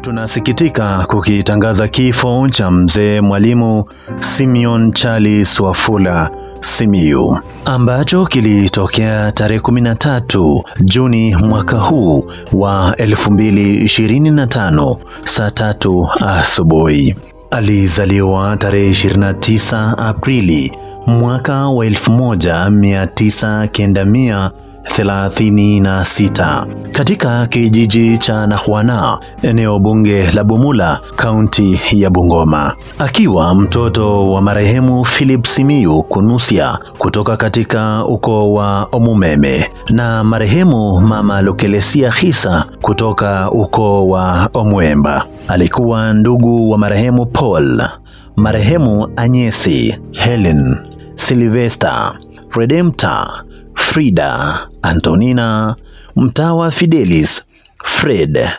Tunasikitika kukitangaza kifo cha mzee Mwalimu Simeon Charles Wafula Simiyu, ambacho kilitokea tarehe 13 Juni mwaka huu wa 2025 saa 3 asubuhi. Alizaliwa tarehe 29 Aprili mwaka wa 1936 katika kijiji cha Nakhwana, eneo bunge la Bumula, kaunti ya Bungoma, akiwa mtoto wa marehemu Philip Simiyu Kunusia kutoka katika ukoo wa Omumeme na marehemu mama Lokelesia Khisa kutoka ukoo wa Omwemba. Alikuwa ndugu wa marehemu Paul, marehemu Anyesi, Helen, Sylvester, Redempta, Frida, Antonina, Mtawa Fidelis, Fred,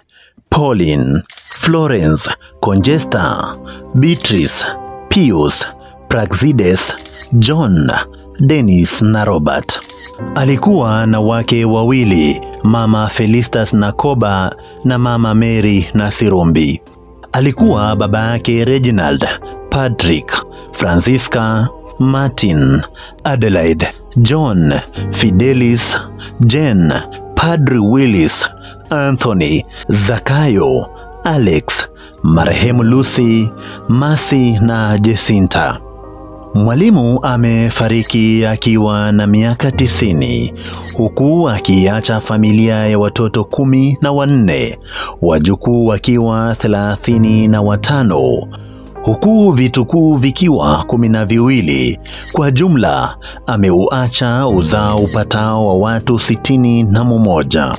Pauline, Florence, Congesta, Beatrice, Pius, Praxides, John, Dennis na Robert. Alikuwa na wake wawili, mama Felistas Nakoba na mama Mary Nasirumbi. Alikuwa baba yake Reginald, Patrick, Francisca, Martin, Adelaide, John, Fidelis, Jen, Padre Willis, Anthony, Zakayo, Alex, marehemu Lucy, Mercy na Jacinta. Mwalimu amefariki akiwa na miaka 90, huku akiacha familia ya watoto 14, wajukuu wakiwa 35, huku vitukuu vikiwa 12. Kwa jumla ameuacha uzao upatao wa watu 61.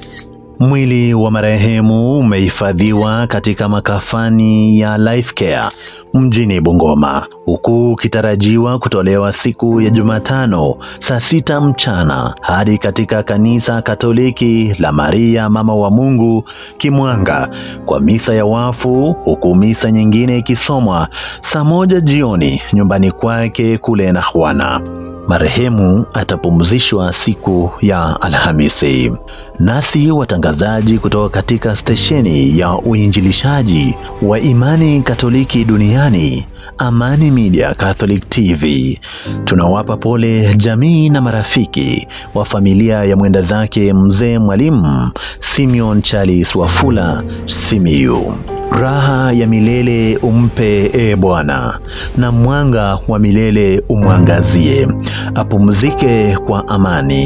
Mwili wa marehemu umehifadhiwa katika makafani ya Life Care mjini Bungoma, huku kitarajiwa kutolewa siku ya Jumatano saa 6 mchana hadi katika kanisa Katoliki la Maria Mama wa Mungu Kimwanga kwa misa ya wafu, huku misa nyingine ikisomwa saa 1 jioni nyumbani kwake kule Nakhwana. Marehemu atapumzishwa siku ya Alhamisi. Nasi watangazaji kutoka katika stesheni ya uinjilishaji wa imani Katoliki duniani, Amani Media Catholic TV, tunawapa pole jamii na marafiki wa familia ya mwenda zake mzee Mwalimu Simeon Charles Wafula Simiyu. Raha ya milele umpe Bwana, na mwanga wa milele umwangazie. Apumzike kwa amani.